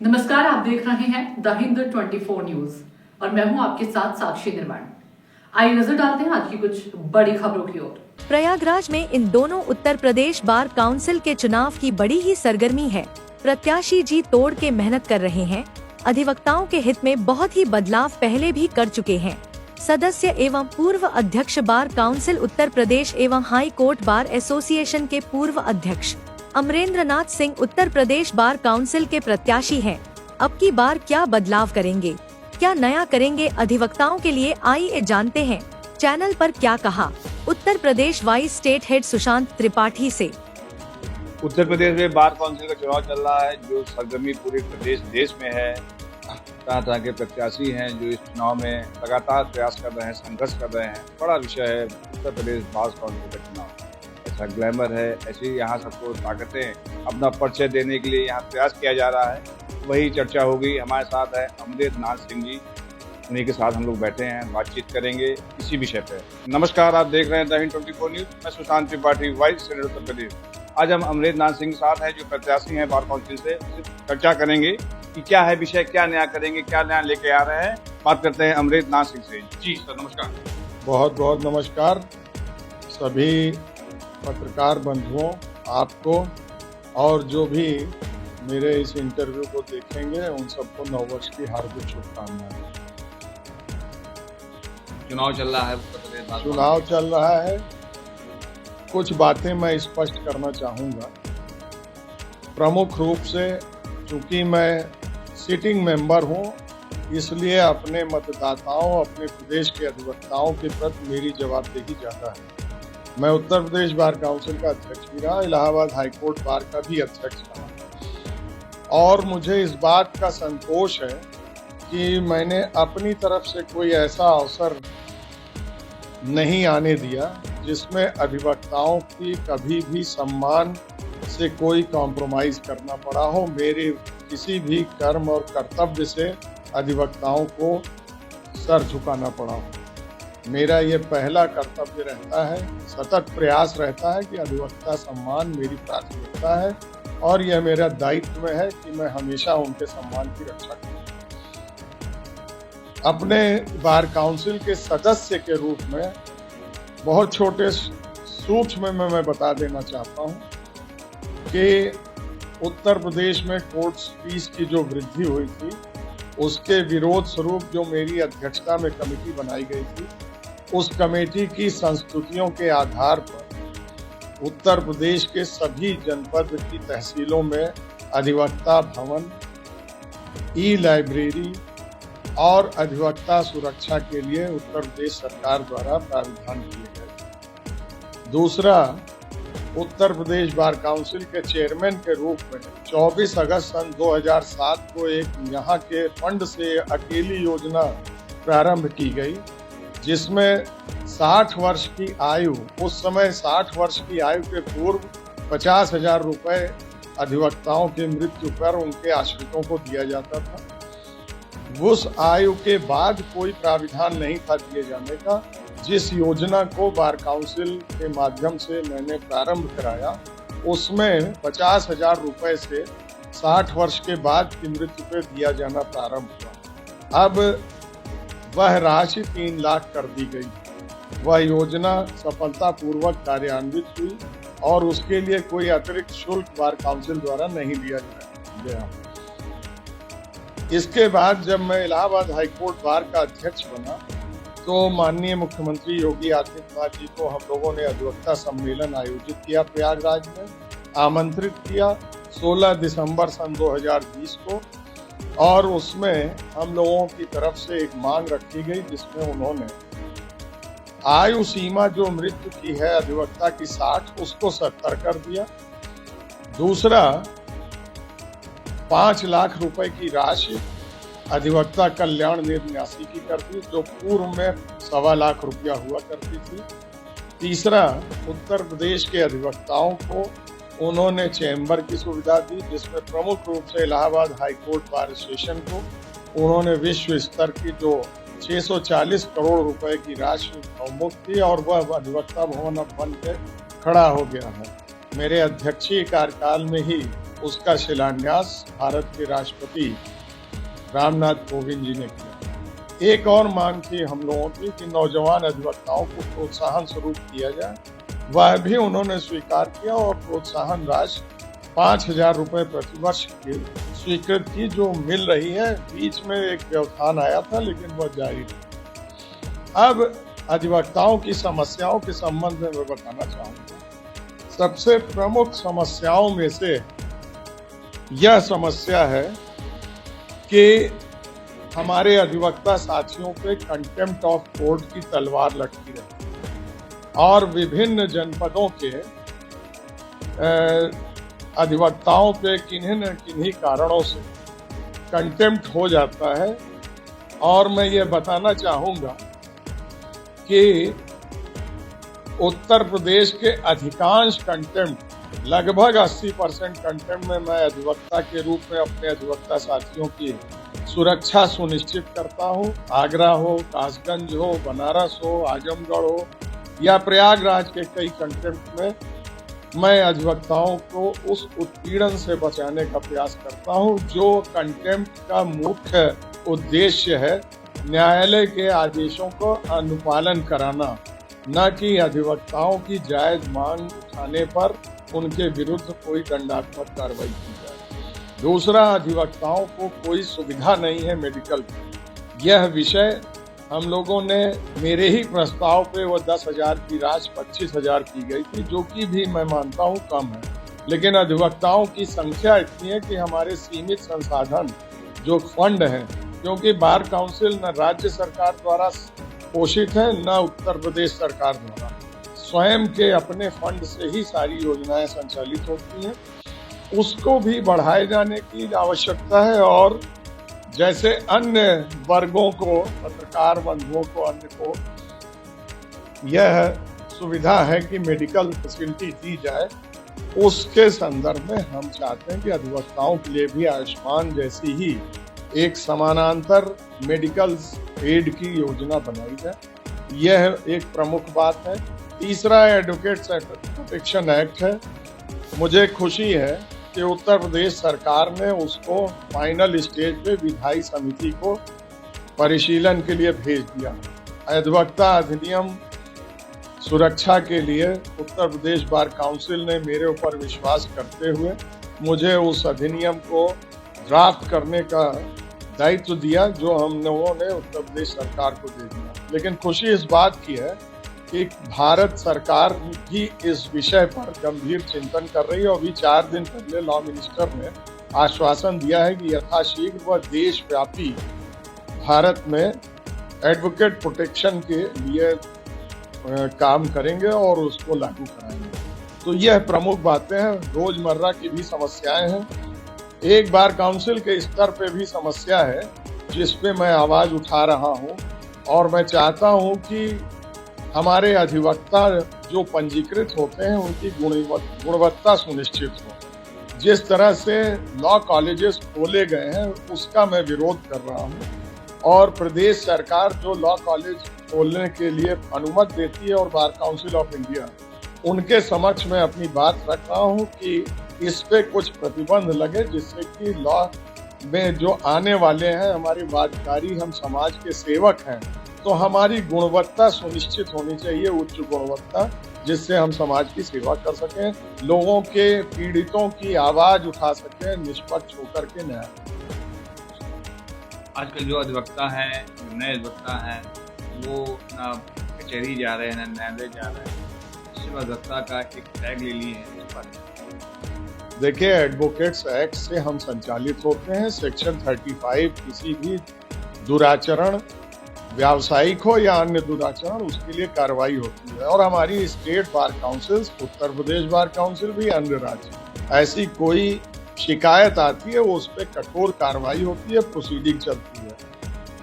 नमस्कार, आप देख रहे हैं द हिंद 24 न्यूज और मैं हूं आपके साथ साक्षी निर्माण। आइए नजर डालते हैं आज की कुछ बड़ी खबरों की ओर। प्रयागराज में इन दोनों उत्तर प्रदेश बार काउंसिल के चुनाव की बड़ी ही सरगर्मी है। प्रत्याशी जी तोड़ के मेहनत कर रहे हैं। अधिवक्ताओं के हित में बहुत ही बदलाव पहले भी कर चुके हैं। सदस्य एवं पूर्व अध्यक्ष बार काउंसिल उत्तर प्रदेश एवं हाई कोर्ट बार एसोसिएशन के पूर्व अध्यक्ष अमरेंद्र नाथ सिंह उत्तर प्रदेश बार काउंसिल के प्रत्याशी हैं। अब की बार क्या बदलाव करेंगे, क्या नया करेंगे अधिवक्ताओं के लिए, आइए जानते हैं चैनल पर क्या कहा Uttar Pradesh vice state head Sushant Tripathi से। उत्तर प्रदेश में बार काउंसिल का चुनाव चल रहा है, जो सरगर्मी पूरे प्रदेश देश में है। तरह तरह के प्रत्याशी हैं जो इस चुनाव में लगातार प्रयास कर रहे हैं, संघर्ष कर रहे हैं। बड़ा विषय है उत्तर प्रदेश बार काउंसिल का चुनाव। ऐसा ग्लैमर है, ऐसी यहाँ सबको ताकतें अपना परिचय देने के लिए यहाँ प्रयास किया जा रहा है। वही चर्चा होगी। हमारे साथ है अमरेंद्र नाथ सिंह जी, उन्हीं के साथ हम लोग बैठे हैं, बातचीत करेंगे इसी विषय पे। नमस्कार, आप देख रहे हैं द हिंद 24 न्यूज। मैं सुशांत त्रिपाठी, वाइस सेनेटर उत्तर प्रदेश। आज हम अमरेंद्र नाथ सिंह के साथ हैं जो प्रत्याशी हैं बार काउंसिल से। चर्चा करेंगे कि क्या है विषय, क्या नया करेंगे, क्या नया लेके आ रहे हैं। बात करते हैं अमरेंद्र नाथ सिंह से। जी सर, नमस्कार। बहुत बहुत नमस्कार सभी पत्रकार बंधुओं, आपको और जो भी मेरे इस इंटरव्यू को देखेंगे उन सबको नववर्ष की हार्दिक शुभकामनाएं। चुनाव चल रहा है उत्तर प्रदेश, चुनाव चल रहा है। कुछ बातें मैं स्पष्ट करना चाहूँगा। प्रमुख रूप से चूंकि मैं सिटिंग मेंबर हूँ, इसलिए अपने मतदाताओं, अपने प्रदेश के अधिवक्ताओं के प्रति मेरी जवाबदेही ज़्यादा है। मैं उत्तर प्रदेश बार काउंसिल का अध्यक्ष भी रहा, इलाहाबाद हाई कोर्ट बार का भी अध्यक्ष रहा, और मुझे इस बात का संतोष है कि मैंने अपनी तरफ से कोई ऐसा अवसर नहीं आने दिया जिसमें अधिवक्ताओं की कभी भी सम्मान से कोई कॉम्प्रोमाइज करना पड़ा हो। मेरे किसी भी कर्म और कर्तव्य से अधिवक्ताओं को सर झुकाना पड़ा हो। मेरा ये पहला कर्तव्य रहता है, सतत प्रयास रहता है कि अधिवक्ता सम्मान मेरी प्राथमिकता है और यह मेरा दायित्व है कि मैं हमेशा उनके सम्मान की रक्षा करूं। अपने बार काउंसिल के सदस्य के रूप में बहुत छोटे सूक्ष्म में मैं बता देना चाहता हूं कि उत्तर प्रदेश में कोर्ट फीस की जो वृद्धि हुई थी, उसके विरोध स्वरूप जो मेरी अध्यक्षता में कमेटी बनाई गई थी, उस कमेटी की संस्तुतियों के आधार पर उत्तर प्रदेश के सभी जनपद की तहसीलों में अधिवक्ता भवन, ई लाइब्रेरी और अधिवक्ता सुरक्षा के लिए उत्तर प्रदेश सरकार द्वारा प्रावधान किए गए। दूसरा, उत्तर प्रदेश बार काउंसिल के चेयरमैन के रूप में 24 अगस्त सन 2007 को एक यहाँ के फंड से अकेली योजना प्रारंभ की गई, जिसमें 60 वर्ष की आयु, उस समय 60 वर्ष की आयु के पूर्व 50,000 रुपए अधिवक्ताओं की मृत्यु पर उनके आश्रितों को दिया जाता था। उस आयु के बाद कोई प्राविधान नहीं था दिए जाने का। जिस योजना को बार काउंसिल के माध्यम से मैंने प्रारंभ कराया, उसमें 50,000 रुपए से 60 वर्ष के बाद की मृत्यु पर दिया जाना प्रारंभ हुआ। अब वह राशि 3 लाख कर दी गई। वह योजना सफलतापूर्वक कार्यान्वित हुई और उसके लिए कोई अतिरिक्त शुल्क बार काउंसिल द्वारा नहीं लिया गया। इसके बाद जब मैं इलाहाबाद हाई कोर्ट बार का अध्यक्ष बना, तो माननीय मुख्यमंत्री योगी आदित्यनाथ जी को हम लोगों ने अधिवक्ता सम्मेलन आयोजित किया, प्रयागराज में आमंत्रित किया 16 दिसंबर सन 2020 को, और उसमें हम लोगों की तरफ से एक मांग रखी गई जिसमें उन्होंने आयु सीमा जो मृत्यु की है अधिवक्ता की 60, उसको 70 कर दिया। दूसरा, 5 लाख रुपए की राशि अधिवक्ता कल्याण निर्न्यासी की कर दी, जो पूर्व में 1.25 लाख रुपया हुआ करती थी। तीसरा, उत्तर प्रदेश के अधिवक्ताओं को उन्होंने चैम्बर की सुविधा दी, जिसमें प्रमुख रूप से Allahabad high court bar association को उन्होंने विश्व स्तर की जो 640 करोड़ रुपए की राशि अवमुक्त थी, और वह अधिवक्ता भवन अब बन के खड़ा हो गया है। मेरे अध्यक्षीय कार्यकाल में ही उसका शिलान्यास भारत के राष्ट्रपति रामनाथ कोविंद जी ने किया। एक और मांग थी हम लोगों की कि नौजवान अधिवक्ताओं को प्रोत्साहन स्वरूप किया जाए, वह भी उन्होंने स्वीकार किया और प्रोत्साहन राशि 5,000 रुपए प्रतिवर्ष की स्वीकृत की, जो मिल रही है। बीच में एक व्यवधान आया था लेकिन वह जारी रही। अब अधिवक्ताओं की समस्याओं के संबंध में मैं बताना चाहूंगा। सबसे प्रमुख समस्याओं में से यह समस्या है कि हमारे अधिवक्ता साथियों पे कंटेम्प्ट ऑफ कोर्ट की तलवार लटकी रहती है और विभिन्न जनपदों के अधिवक्ताओं पे किन्हीं न किन्हीं कारणों से कंटेम्प्ट हो जाता है। और मैं ये बताना चाहूंगा कि उत्तर प्रदेश के अधिकांश कंटेम्प्ट, लगभग 80% कंटेम्प्ट में मैं अधिवक्ता के रूप में अपने अधिवक्ता साथियों की सुरक्षा सुनिश्चित करता हूं। आगरा हो, कासगंज हो, बनारस हो, आजमगढ़ हो या प्रयागराज के कई कंटेम्प्ट में मैं अधिवक्ताओं को उस उत्पीड़न से बचाने का प्रयास करता हूं, जो कंटेम्प्ट का मुख्य उद्देश्य है न्यायालय के आदेशों को अनुपालन कराना, न कि अधिवक्ताओं की जायज मांग उठाने पर उनके विरुद्ध कोई दंडात्मक कार्रवाई की जाए। दूसरा, अधिवक्ताओं को कोई सुविधा नहीं है मेडिकल की। यह विषय हम लोगों ने मेरे ही प्रस्ताव पे वो 10,000 की राशि 25,000 की गई थी, जो कि भी मैं मानता हूँ कम है, लेकिन अधिवक्ताओं की संख्या इतनी है कि हमारे सीमित संसाधन जो फंड है, क्योंकि बार काउंसिल न राज्य सरकार द्वारा पोषित है न उत्तर प्रदेश सरकार द्वारा, स्वयं के अपने फंड से ही सारी योजनाएं संचालित होती हैं, उसको भी बढ़ाए जाने की आवश्यकता है। और जैसे अन्य वर्गों को, पत्रकार बंधुओं को, अन्य को यह सुविधा है कि मेडिकल फैसिलिटी दी जाए, उसके संदर्भ में हम चाहते हैं कि अधिवक्ताओं के लिए भी आयुष्मान जैसी ही एक समानांतर मेडिकल एड की योजना बनाई जाए। यह एक प्रमुख बात है। तीसरा, एडवोकेट्स प्रोटेक्शन एक्ट है। मुझे खुशी है कि उत्तर प्रदेश सरकार ने उसको फाइनल स्टेज पे विधायी समिति को परिशीलन के लिए भेज दिया। अधिवक्ता अधिनियम सुरक्षा के लिए उत्तर प्रदेश बार काउंसिल ने मेरे ऊपर विश्वास करते हुए मुझे उस अधिनियम को ड्राफ्ट करने का दायित्व दिया, जो हम लोगों ने उत्तर प्रदेश सरकार को दे दिया। लेकिन खुशी इस बात की है कि भारत सरकार भी इस विषय पर गंभीर चिंतन कर रही है। अभी 4 दिन पहले लॉ मिनिस्टर ने आश्वासन दिया है कि यथाशीघ्र वह देशव्यापी भारत में एडवोकेट प्रोटेक्शन के लिए काम करेंगे और उसको लागू कराएंगे। तो यह प्रमुख बातें हैं। रोजमर्रा की भी समस्याएं हैं। एक बार काउंसिल के स्तर पे भी समस्या है जिस पे मैं आवाज उठा रहा हूं, और मैं चाहता हूं कि हमारे अधिवक्ता जो पंजीकृत होते हैं उनकी गुणवत्ता सुनिश्चित हो। जिस तरह से लॉ कॉलेजेस खोले गए हैं उसका मैं विरोध कर रहा हूं, और प्रदेश सरकार जो लॉ कॉलेज खोलने के लिए अनुमति देती है और बार काउंसिल ऑफ इंडिया, उनके समक्ष मैं अपनी बात रख रहा हूं कि इस पे कुछ प्रतिबंध लगे, जिससे कि लॉ में जो आने वाले हैं हमारे वादकारी, हम समाज के सेवक हैं, तो हमारी गुणवत्ता सुनिश्चित होनी चाहिए, उच्च गुणवत्ता, जिससे हम समाज की सेवा कर सकें, लोगों के पीड़ितों की आवाज उठा सकें, निष्पक्ष होकर के न्याय। आजकल जो अधिवक्ता हैं, जो नए अधिवक्ता हैं, वो ना कचहरी जा रहे हैं ना न्यायालय जा रहे हैं। सिर्फ अधिवक्ता का एक टैग ले लिए हैं इस पर। देखिए, एडवोकेट्स एक्ट से हम संचालित होते हैं। सेक्शन 35 किसी भी दुराचरण, व्यावसायिक हो या अन्य दुराचरण, उसके लिए कार्रवाई होती है। और हमारी state bar council, Uttar Pradesh bar council भी, अन्य राज्य, ऐसी कोई शिकायत आती है वो उस पर कठोर कार्रवाई होती है, प्रोसीडिंग चलती है।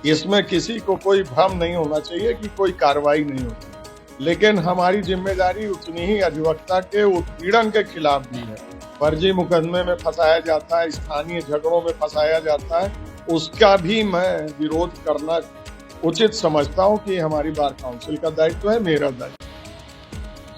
इसमें किसी को कोई भ्रम नहीं होना चाहिए कि कोई कार्रवाई नहीं होती, लेकिन हमारी जिम्मेदारी उतनी ही अधिवक्ता के उत्पीड़न के खिलाफ भी है। फर्जी मुकदमे में फंसाया जाता है, स्थानीय झगड़ों में फंसाया जाता है, उसका भी मैं विरोध करना उचित समझता हूं कि हमारी बार काउंसिल का दायित्व है, मेरा दायित्व।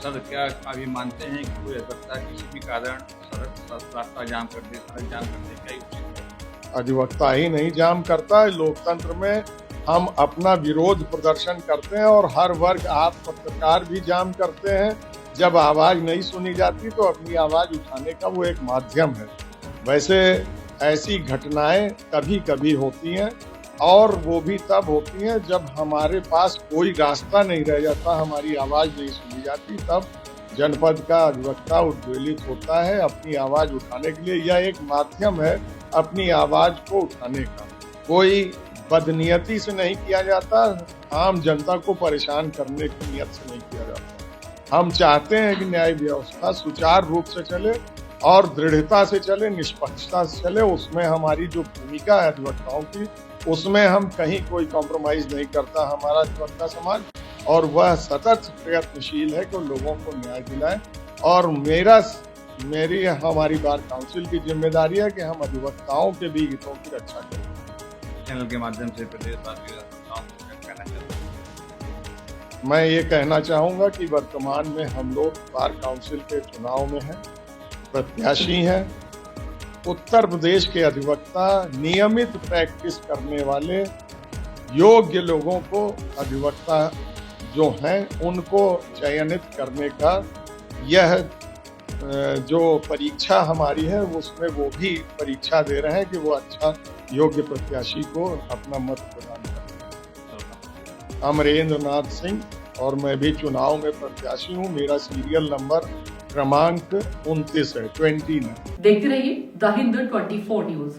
सर, क्या अभी मानते हैं कि कोई अधिवक्ता किसी भी कारण रास्ता जाम कर दे, सड़क जाम कर दे, क्या ये उचित है? अधिवक्ता ही नहीं जाम करता है। लोकतंत्र में हम अपना विरोध प्रदर्शन करते हैं और हर वर्ग, आप पत्रकार भी जाम करते हैं। जब आवाज नहीं सुनी जाती तो अपनी आवाज उठाने का वो एक माध्यम है। वैसे ऐसी घटनाएं कभी कभी होती हैं और वो भी तब होती हैं जब हमारे पास कोई रास्ता नहीं रह जाता, हमारी आवाज नहीं सुनी जाती, तब जनपद का अधिवक्ता उद्वेलित होता है अपनी आवाज उठाने के लिए। यह एक माध्यम है अपनी आवाज को उठाने का। कोई बदनीयती से नहीं किया जाता, आम जनता को परेशान करने की नियत से नहीं किया जाता। हम चाहते हैं कि न्याय व्यवस्था सुचारू रूप से चले और दृढ़ता से चले, निष्पक्षता से चले। उसमें हमारी जो भूमिका है अधिवक्ताओं की, उसमें हम कहीं कोई कॉम्प्रोमाइज नहीं करता हमारा अधिवक्ता समाज, और वह सतत प्रयत्नशील है कि लोगों को न्याय दिलाए। और मेरी हमारी बार काउंसिल की जिम्मेदारी है कि हम अधिवक्ताओं के भी हितों की रक्षा करें। चैनल के माध्यम से प्रदेशवासियों को क्या कहना चाहते हैं? मैं ये कहना चाहूँगा कि वर्तमान में हम लोग बार काउंसिल के चुनाव में हैं, प्रत्याशी हैं। उत्तर प्रदेश के अधिवक्ता नियमित प्रैक्टिस करने वाले योग्य लोगों को, अधिवक्ता जो हैं उनको चयनित करने का यह जो परीक्षा हमारी है उसमें वो भी परीक्षा दे रहे हैं कि वो अच्छा योग्य प्रत्याशी को अपना मत प्रदान करें। अमरेंद्र नाथ सिंह, और मैं भी चुनाव में प्रत्याशी हूँ। मेरा सीरियल नंबर क्रमांक 29 है, 29। देखते रहिए द हिंदू 24 न्यूज।